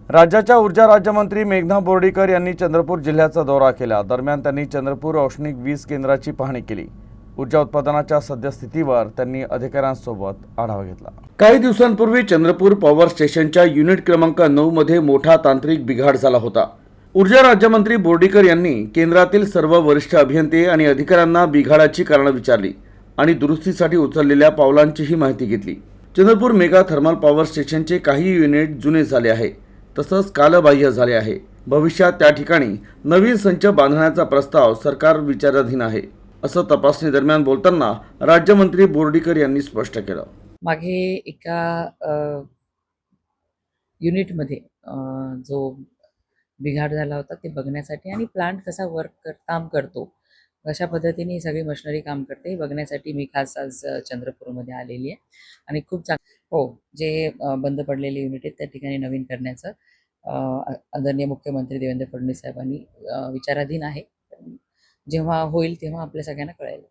राज्याच्या ऊर्जा राज्यमंत्री मेघना बोर्डीकर यांनी चंद्रपूर जिल्ह्याचा दौरा केला। दरम्यान त्यांनी चंद्रपूर औष्णिक वीज केंद्राची पाहणी केली। ऊर्जा उत्पादनाच्या सद्यस्थितीवर त्यांनी अधिकाऱ्यांसोबत आढावा घेतला। काही दिवसांपूर्वी चंद्रपूर पॉवर स्टेशनच्या युनिट क्रमांक 9 मध्ये मोठा तांत्रिक बिघाड झाला होता। ऊर्जा राज्यमंत्री बोर्डीकर यांनी केंद्रातील सर्व वरिष्ठ अभियंते आणि अधिकाऱ्यांना बिघाडाची कारणं विचारली आणि दुरुस्तीसाठी उचललेल्या पावलांचीही माहिती घेतली। चंद्रपूर मेगा थर्मल पॉवर स्टेशनचे काही युनिट जुने झाले आहे, तसंच कालबाह्य झाले आहे। भविष्यात त्या ठिकाणी नवीन संच बांधण्याचा प्रस्ताव सरकार विचाराधीन आहे, असं तपासणी दरम्यान बोलताना राज्यमंत्री बोर्डीकर यांनी स्पष्ट केलं। मागे एका युनिटमध्ये जो बिघाड झाला होता ते बघण्यासाठी आणि प्लांट कसा काम करतो, कशा पद्धतीने सगळी मशिनरी काम करते हे बघण्यासाठी मी खास आज चंद्रपूरमध्ये आलेली आहे आणि खूप जे बंद पडलेले युनिट आहेत त्या ठिकाणी नवीन करण्याचं आदरणीय मुख्यमंत्री देवेंद्र फडणवीस साहेबांनी विचाराधीन आहे। जेव्हा होईल तेव्हा आपल्या सगळ्यांना कळेल।